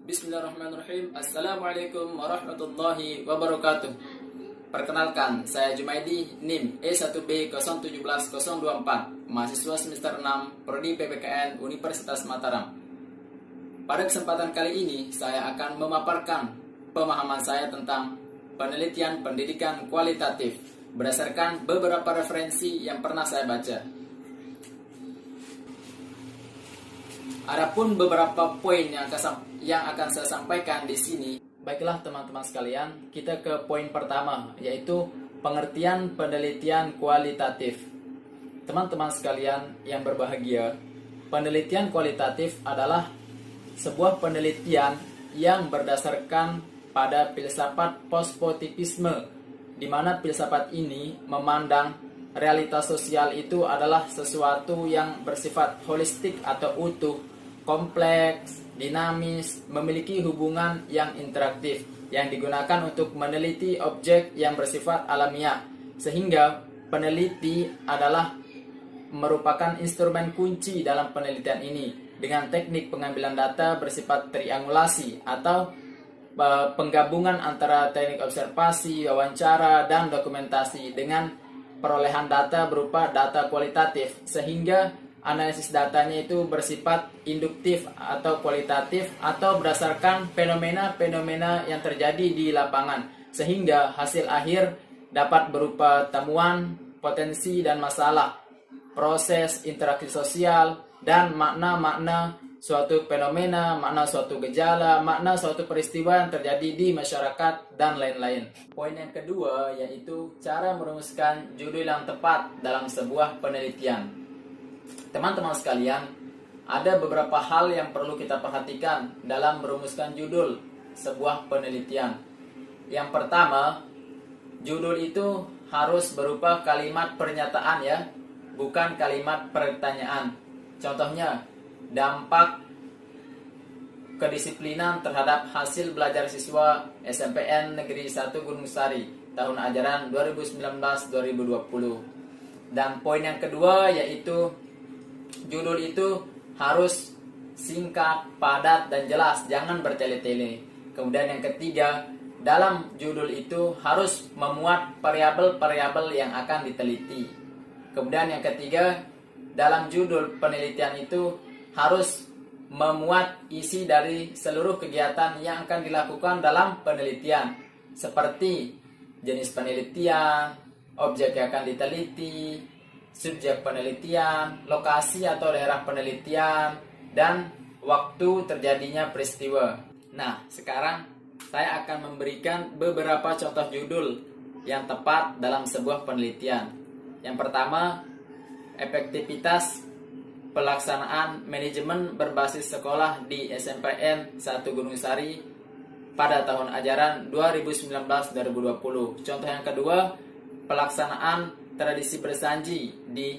Bismillahirrahmanirrahim. Assalamualaikum warahmatullahi wabarakatuh. Perkenalkan, saya Jumaidi, NIM E1B017024, mahasiswa semester 6, Prodi PPKN Universitas Mataram. Pada kesempatan kali ini, saya akan memaparkan pemahaman saya tentang penelitian pendidikan kualitatif berdasarkan beberapa referensi yang pernah saya baca. Adapun beberapa poin yang akan saya sampaikan di sini. Baiklah teman-teman sekalian, kita ke poin pertama, yaitu pengertian penelitian kualitatif. Teman-teman sekalian yang berbahagia, penelitian kualitatif adalah sebuah penelitian yang berdasarkan pada filsafat positivisme, di mana filsafat ini memandang realitas sosial itu adalah sesuatu yang bersifat holistik atau utuh, kompleks, dinamis, memiliki hubungan yang interaktif, yang digunakan untuk meneliti objek yang bersifat alamiah, sehingga peneliti adalah merupakan instrumen kunci dalam penelitian ini dengan teknik pengambilan data bersifat triangulasi atau penggabungan antara teknik observasi, wawancara, dan dokumentasi dengan perolehan data berupa data kualitatif, sehingga analisis datanya itu bersifat induktif atau kualitatif atau berdasarkan fenomena-fenomena yang terjadi di lapangan, sehingga hasil akhir dapat berupa temuan, potensi dan masalah, proses interaksi sosial, dan makna-makna suatu fenomena, makna suatu gejala, makna suatu peristiwa yang terjadi di masyarakat, dan lain-lain. Poin yang kedua yaitu cara merumuskan judul yang tepat dalam sebuah penelitian. Teman-teman sekalian, ada beberapa hal yang perlu kita perhatikan dalam merumuskan judul sebuah penelitian. Yang pertama, judul itu harus berupa kalimat pernyataan ya, bukan kalimat pertanyaan. Contohnya, dampak kedisiplinan terhadap hasil belajar siswa SMPN Negeri 1 Gunung Sari tahun ajaran 2019-2020. Dan poin yang kedua yaitu judul itu harus singkat, padat, dan jelas, jangan bertele-tele. Kemudian yang ketiga, dalam judul itu harus memuat variabel-variabel yang akan diteliti. Kemudian yang ketiga, dalam judul penelitian itu harus memuat isi dari seluruh kegiatan yang akan dilakukan dalam penelitian, seperti jenis penelitian, objek yang akan diteliti, subjek penelitian, lokasi atau daerah penelitian, dan waktu terjadinya peristiwa. Nah, sekarang saya akan memberikan beberapa contoh judul yang tepat dalam sebuah penelitian. Yang pertama, efektivitas pelaksanaan manajemen berbasis sekolah di SMPN 1 Gunung Sari pada tahun ajaran 2019-2020. Contoh yang kedua, pelaksanaan tradisi bersanji di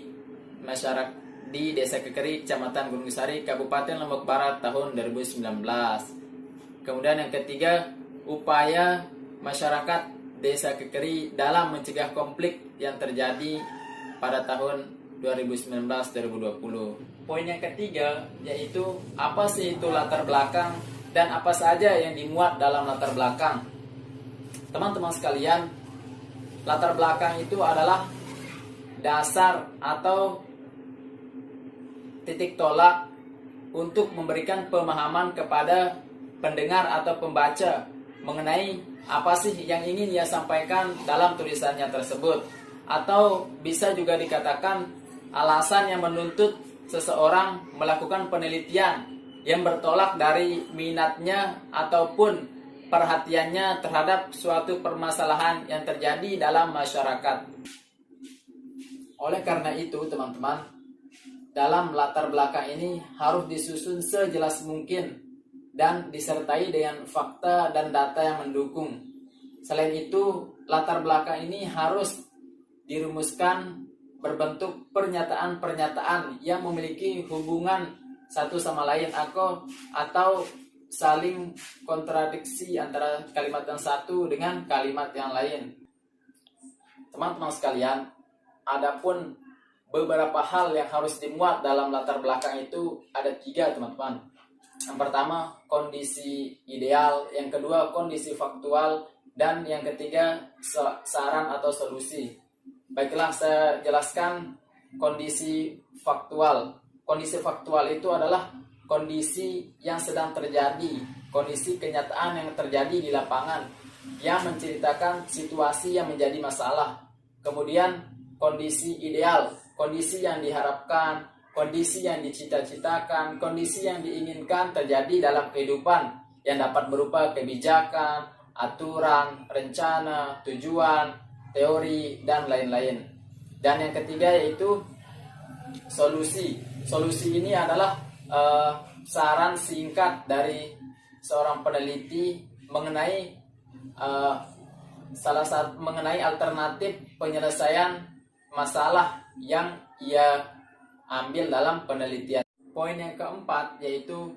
masyarakat di Desa Kekeri, Kecamatan Gunung Sari, Kabupaten Lombok Barat tahun 2019. Kemudian yang ketiga, upaya masyarakat Desa Kekeri dalam mencegah konflik yang terjadi pada tahun 2019-2020. Poin yang ketiga yaitu apa sih itu latar belakang dan apa saja yang dimuat dalam latar belakang. Teman-teman sekalian, latar belakang itu adalah dasar atau titik tolak untuk memberikan pemahaman kepada pendengar atau pembaca mengenai apa sih yang ingin ia sampaikan dalam tulisannya tersebut, atau bisa juga dikatakan alasan yang menuntut seseorang melakukan penelitian yang bertolak dari minatnya ataupun perhatiannya terhadap suatu permasalahan yang terjadi dalam masyarakat. Oleh karena itu, teman-teman, dalam latar belakang ini harus disusun sejelas mungkin dan disertai dengan fakta dan data yang mendukung. Selain itu, latar belakang ini harus dirumuskan berbentuk pernyataan-pernyataan yang memiliki hubungan satu sama lain atau saling kontradiksi antara kalimat yang satu dengan kalimat yang lain. Teman-teman sekalian, adapun beberapa hal yang harus dimuat dalam latar belakang itu ada 3, teman-teman. Yang pertama, kondisi ideal, yang kedua, kondisi faktual, dan yang ketiga, saran atau solusi. Baiklah, saya jelaskan kondisi faktual. Kondisi faktual itu adalah kondisi yang sedang terjadi, kondisi kenyataan yang terjadi di lapangan, yang menceritakan situasi yang menjadi masalah. Kemudian, kondisi ideal, kondisi yang diharapkan, kondisi yang dicita-citakan, kondisi yang diinginkan terjadi dalam kehidupan yang dapat berupa kebijakan, aturan, rencana, tujuan, teori, dan lain-lain. Dan yang ketiga yaitu solusi. Solusi ini adalah saran singkat dari seorang peneliti mengenai mengenai alternatif penyelesaian masalah yang ia ambil dalam penelitian. Poin yang keempat yaitu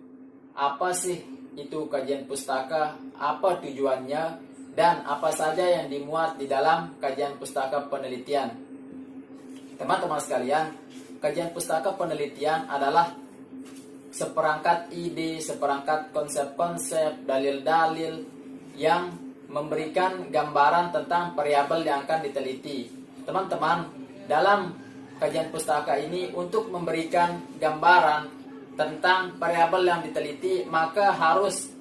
apa sih itu kajian pustaka, apa tujuannya, dan apa saja yang dimuat di dalam kajian pustaka penelitian. Teman-teman sekalian, kajian pustaka penelitian adalah seperangkat ide, seperangkat konsep-konsep, dalil-dalil yang memberikan gambaran tentang variabel yang akan diteliti. Teman-teman, dalam kajian pustaka ini untuk memberikan gambaran tentang variabel yang diteliti, maka harus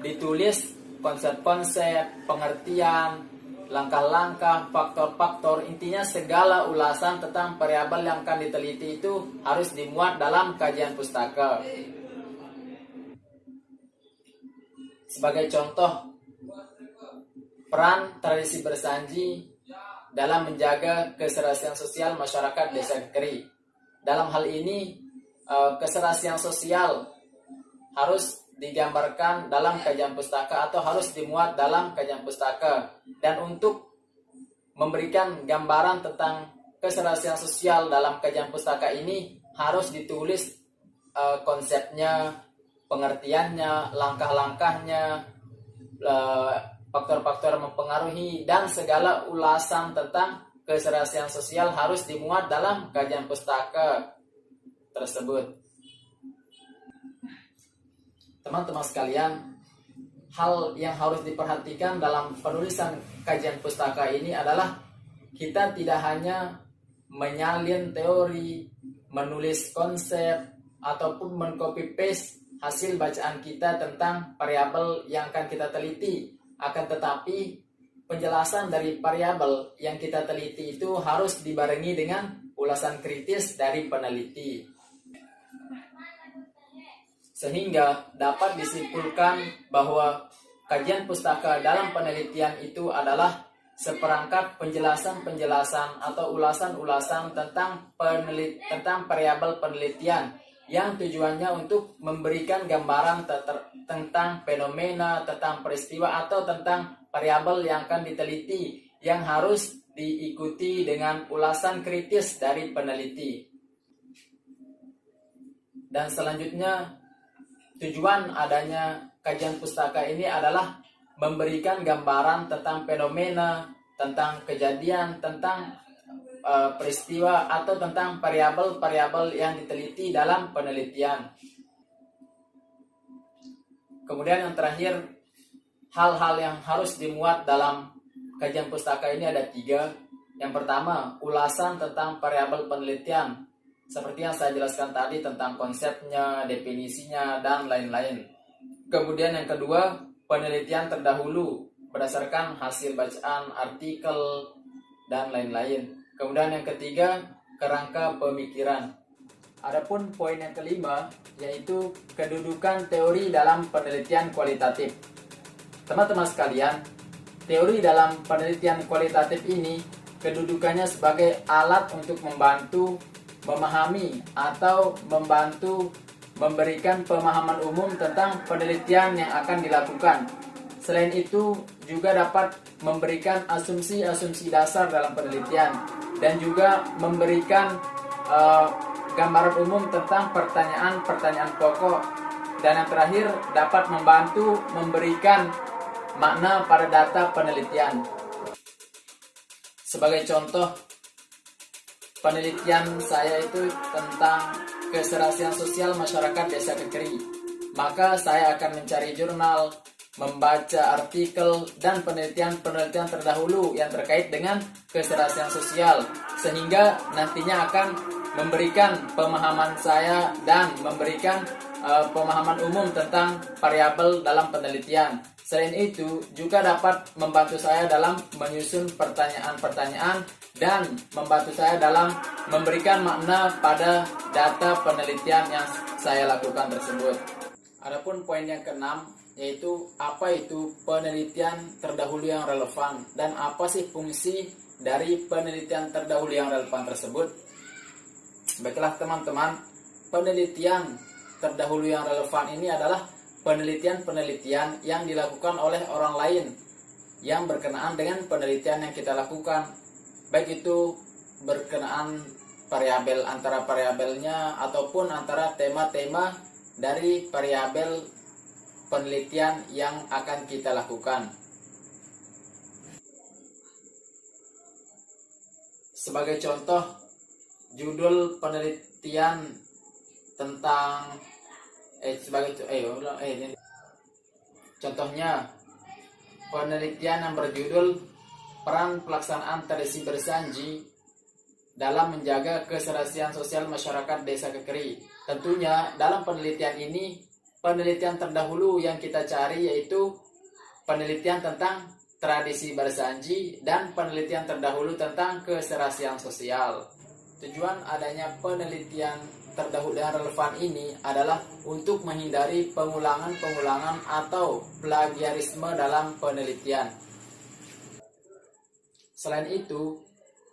ditulis konsep-konsep, pengertian, langkah-langkah, faktor-faktor, intinya segala ulasan tentang variabel yang akan diteliti itu harus dimuat dalam kajian pustaka. Sebagai contoh, peran tradisi bersanji dalam menjaga keserasian sosial masyarakat Desa Kekeri. Dalam hal ini, keserasian sosial harus digambarkan dalam kajian pustaka atau harus dimuat dalam kajian pustaka. Dan untuk memberikan gambaran tentang keserasian sosial dalam kajian pustaka ini harus ditulis konsepnya, pengertiannya, langkah-langkahnya, faktor-faktor mempengaruhi, dan segala ulasan tentang keserasian sosial harus dimuat dalam kajian pustaka tersebut. Teman-teman sekalian, hal yang harus diperhatikan dalam penulisan kajian pustaka ini adalah kita tidak hanya menyalin teori, menulis konsep, ataupun men-copy paste hasil bacaan kita tentang variabel yang akan kita teliti. Akan tetapi, penjelasan dari variabel yang kita teliti itu harus dibarengi dengan ulasan kritis dari peneliti, sehingga dapat disimpulkan bahwa kajian pustaka dalam penelitian itu adalah seperangkat penjelasan-penjelasan atau ulasan-ulasan tentang variabel penelitian yang tujuannya untuk memberikan gambaran tentang fenomena, tentang peristiwa, atau tentang variabel yang akan diteliti yang harus diikuti dengan ulasan kritis dari peneliti. Dan selanjutnya, tujuan adanya kajian pustaka ini adalah memberikan gambaran tentang fenomena, tentang kejadian, tentang peristiwa, atau tentang variabel-variabel yang diteliti dalam penelitian. Kemudian yang terakhir, hal-hal yang harus dimuat dalam kajian pustaka ini ada 3. Yang pertama, ulasan tentang variabel penelitian, seperti yang saya jelaskan tadi tentang konsepnya, definisinya, dan lain-lain. Kemudian yang kedua, penelitian terdahulu berdasarkan hasil bacaan, artikel, dan lain-lain. Kemudian yang ketiga, kerangka pemikiran. Adapun poin yang kelima, yaitu kedudukan teori dalam penelitian kualitatif. Teman-teman sekalian, teori dalam penelitian kualitatif ini kedudukannya sebagai alat untuk membantu memahami atau membantu memberikan pemahaman umum tentang penelitian yang akan dilakukan. Selain itu, juga dapat memberikan asumsi-asumsi dasar dalam penelitian dan juga memberikan gambaran umum tentang pertanyaan-pertanyaan pokok. Dan yang terakhir, dapat membantu memberikan makna pada data penelitian. Sebagai contoh, penelitian saya itu tentang keserasian sosial masyarakat Desa Kekeri. maka saya akan mencari jurnal, membaca artikel dan penelitian-penelitian terdahulu yang terkait dengan keserasian sosial, sehingga nantinya akan memberikan pemahaman saya dan memberikan pemahaman umum tentang variabel dalam penelitian. Selain itu, juga dapat membantu saya dalam menyusun pertanyaan-pertanyaan dan membantu saya dalam memberikan makna pada data penelitian yang saya lakukan tersebut. Adapun poin yang keenam, yaitu apa itu penelitian terdahulu yang relevan dan apa sih fungsi dari penelitian terdahulu yang relevan tersebut. Baiklah teman-teman, penelitian terdahulu yang relevan ini adalah penelitian-penelitian yang dilakukan oleh orang lain yang berkenaan dengan penelitian yang kita lakukan, baik itu berkenaan variabel antara variabelnya ataupun antara tema-tema dari variabel penelitian yang akan kita lakukan. Sebagai contoh, judul penelitian tentang contohnya penelitian yang berjudul peran pelaksanaan tradisi bersanji dalam menjaga keserasian sosial masyarakat Desa Kekeri. Tentunya dalam penelitian ini, penelitian terdahulu yang kita cari yaitu penelitian tentang tradisi bersanji dan penelitian terdahulu tentang keserasian sosial. Tujuan adanya penelitian terdahulu dan relevan ini adalah untuk menghindari pengulangan-pengulangan atau plagiarisme dalam penelitian. Selain itu,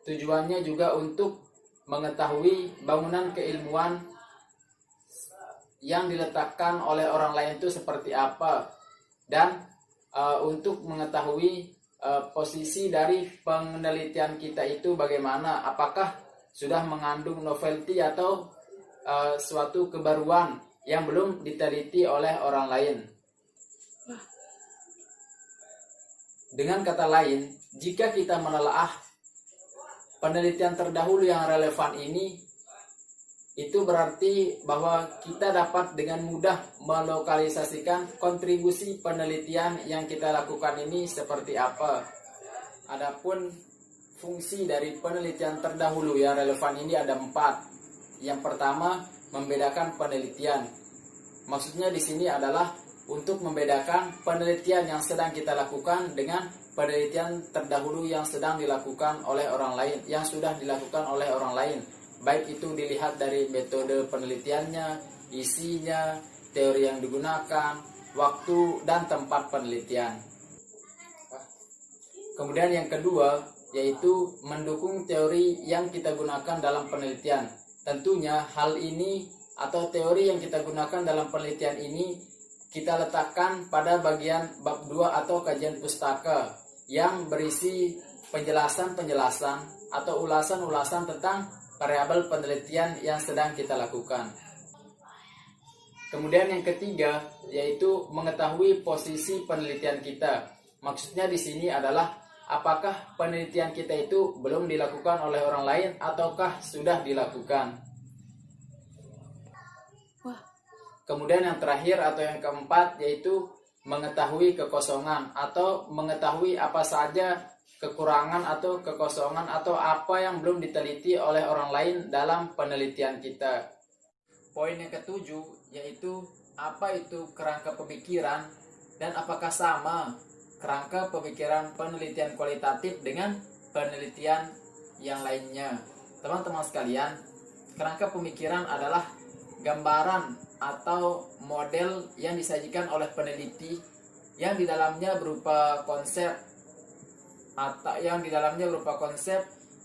tujuannya juga untuk mengetahui bangunan keilmuan yang diletakkan oleh orang lain itu seperti apa, dan untuk mengetahui posisi dari penelitian kita itu bagaimana, apakah sudah mengandung novelty atau suatu kebaruan yang belum diteliti oleh orang lain. Dengan kata lain, jika kita menelaah penelitian terdahulu yang relevan ini, itu berarti bahwa kita dapat dengan mudah melokalisasikan kontribusi penelitian yang kita lakukan ini seperti apa. Adapun fungsi dari penelitian terdahulu yang relevan ini ada 4. Yang pertama, membedakan penelitian. Maksudnya di sini adalah untuk membedakan penelitian yang sedang kita lakukan dengan penelitian terdahulu yang sedang dilakukan oleh orang lain, yang sudah dilakukan oleh orang lain. Baik itu dilihat dari metode penelitiannya, isinya, teori yang digunakan, waktu, dan tempat penelitian. Kemudian yang kedua, yaitu mendukung teori yang kita gunakan dalam penelitian. Tentunya hal ini atau teori yang kita gunakan dalam penelitian ini kita letakkan pada bagian bab 2 atau kajian pustaka yang berisi penjelasan-penjelasan atau ulasan-ulasan tentang variabel penelitian yang sedang kita lakukan. Kemudian yang ketiga, yaitu mengetahui posisi penelitian kita. Maksudnya di sini adalah apakah penelitian kita itu belum dilakukan oleh orang lain ataukah sudah dilakukan. Kemudian yang terakhir atau yang keempat, yaitu mengetahui kekosongan atau mengetahui apa saja kekurangan atau kekosongan atau apa yang belum diteliti oleh orang lain dalam penelitian kita. Poin yang ketujuh, yaitu apa itu kerangka pemikiran dan apakah sama kerangka pemikiran penelitian kualitatif dengan penelitian yang lainnya. Teman-teman sekalian, kerangka pemikiran adalah gambaran atau model yang disajikan oleh peneliti yang di dalamnya berupa konsep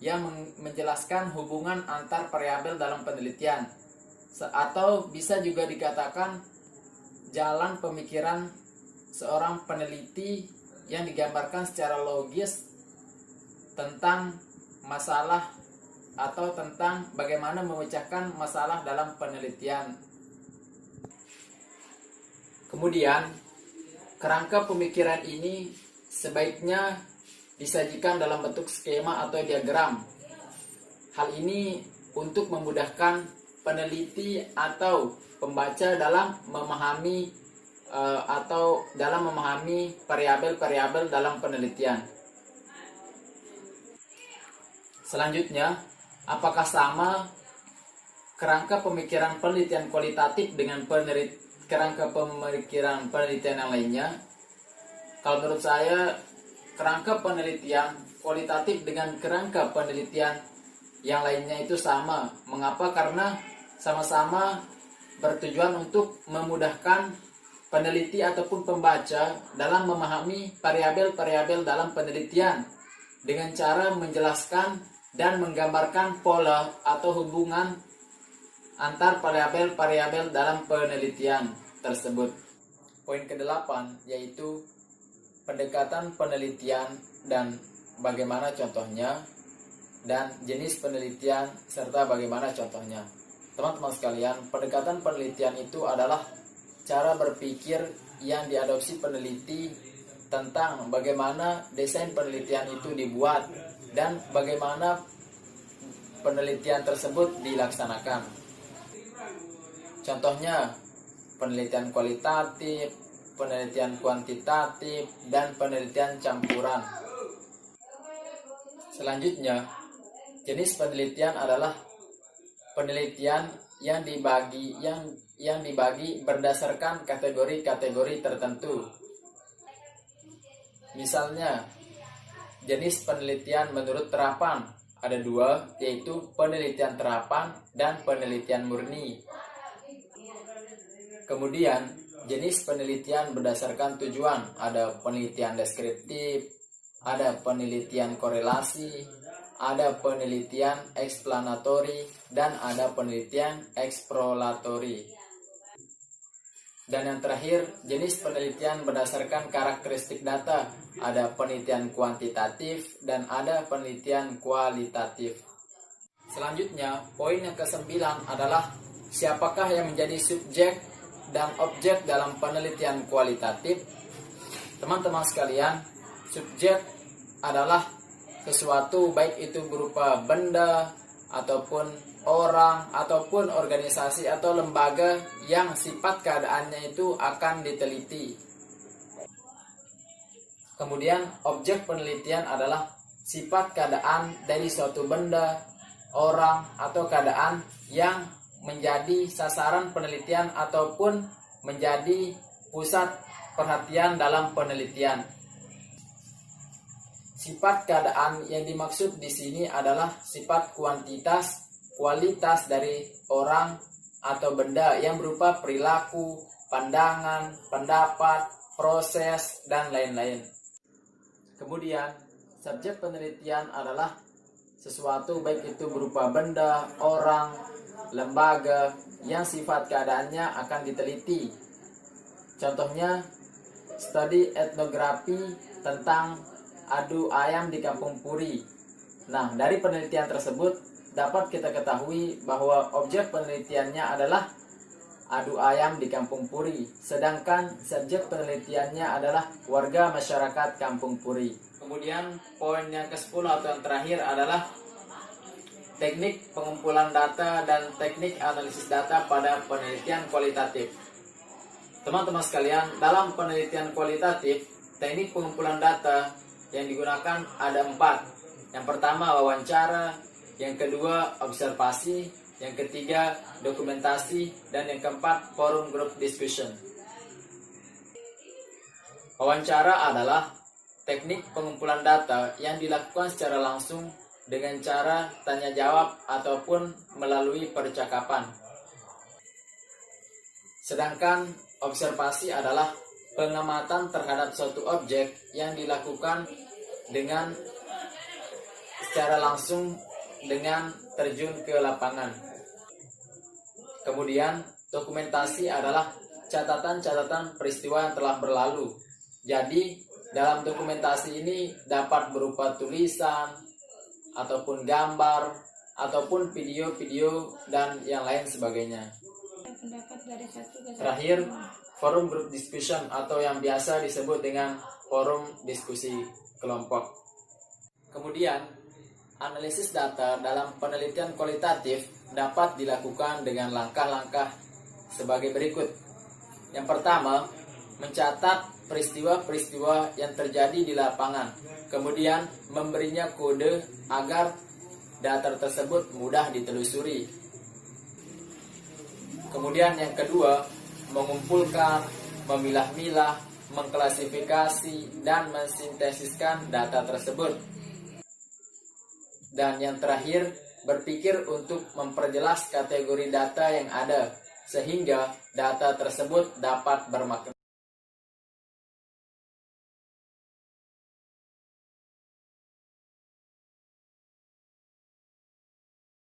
yang menjelaskan hubungan antar variabel dalam penelitian, atau bisa juga dikatakan jalan pemikiran seorang peneliti yang digambarkan secara logis tentang masalah atau tentang bagaimana memecahkan masalah dalam penelitian. Kemudian, kerangka pemikiran ini sebaiknya disajikan dalam bentuk skema atau diagram. Hal ini untuk memudahkan peneliti atau pembaca dalam memahami variabel-variabel dalam penelitian. Selanjutnya, apakah sama kerangka pemikiran penelitian kualitatif dengan kerangka pemikiran penelitian yang lainnya? Kalau menurut saya, kerangka penelitian kualitatif dengan kerangka penelitian yang lainnya itu sama. Mengapa? Karena sama-sama bertujuan untuk memudahkan peneliti ataupun pembaca dalam memahami variabel-variabel dalam penelitian dengan cara menjelaskan dan menggambarkan pola atau hubungan antar variabel-variabel dalam penelitian tersebut. Poin ke-8 yaitu pendekatan penelitian dan bagaimana contohnya, dan jenis penelitian serta bagaimana contohnya. Teman-teman sekalian, pendekatan penelitian itu adalah cara berpikir yang diadopsi peneliti tentang bagaimana desain penelitian itu dibuat dan bagaimana penelitian tersebut dilaksanakan. Contohnya, penelitian kualitatif, penelitian kuantitatif, dan penelitian campuran. Selanjutnya, jenis penelitian adalah penelitian yang dibagi berdasarkan kategori-kategori tertentu. Misalnya, jenis penelitian menurut terapan ada dua, yaitu penelitian terapan dan penelitian murni. Kemudian, jenis penelitian berdasarkan tujuan, ada penelitian deskriptif, ada penelitian korelasi, ada penelitian eksplanatori, dan ada penelitian eksploratory. Dan yang terakhir, jenis penelitian berdasarkan karakteristik data, ada penelitian kuantitatif dan ada penelitian kualitatif. Selanjutnya, poin yang ke-9 adalah siapakah yang menjadi subjek dan objek dalam penelitian kualitatif. Teman-teman sekalian, subjek adalah sesuatu, baik itu berupa benda ataupun orang ataupun organisasi atau lembaga yang sifat keadaannya itu akan diteliti. Kemudian objek penelitian adalah sifat keadaan dari suatu benda, orang atau keadaan yang menjadi sasaran penelitian ataupun menjadi pusat perhatian dalam penelitian. Sifat keadaan yang dimaksud di sini adalah sifat kualitas dari orang atau benda yang berupa perilaku, pandangan, pendapat, proses, dan lain-lain. Kemudian, subjek penelitian adalah sesuatu baik itu berupa benda, orang, lembaga yang sifat keadaannya akan diteliti. Contohnya, studi etnografi tentang adu ayam di Kampung Puri. Nah, dari penelitian tersebut dapat kita ketahui bahwa objek penelitiannya adalah adu ayam di Kampung Puri, sedangkan subjek penelitiannya adalah warga masyarakat Kampung Puri. Kemudian poin yang ke-10 atau yang terakhir adalah teknik pengumpulan data dan teknik analisis data pada penelitian kualitatif. Teman-teman sekalian, dalam penelitian kualitatif, teknik pengumpulan data yang digunakan ada 4. Yang pertama wawancara, yang kedua observasi, yang ketiga dokumentasi, dan yang keempat forum group discussion. Wawancara adalah teknik pengumpulan data yang dilakukan secara langsung dengan cara tanya jawab ataupun melalui percakapan. Sedangkan observasi adalah pengamatan terhadap suatu objek yang dilakukan dengan secara langsung dengan terjun ke lapangan. Kemudian dokumentasi adalah catatan-catatan peristiwa yang telah berlalu. Jadi dalam dokumentasi ini dapat berupa tulisan ataupun gambar ataupun video-video dan yang lain sebagainya. Terakhir, forum group discussion atau yang biasa disebut dengan forum diskusi kelompok. Kemudian Analisis data dalam penelitian kualitatif dapat dilakukan dengan langkah-langkah sebagai berikut. Yang pertama, mencatat peristiwa-peristiwa yang terjadi di lapangan, kemudian memberinya kode agar data tersebut mudah ditelusuri. Kemudian yang kedua, mengumpulkan, memilah-milah, mengklasifikasi, dan mensintesiskan data tersebut. Dan yang terakhir, berpikir untuk memperjelas kategori data yang ada, sehingga data tersebut dapat bermakna.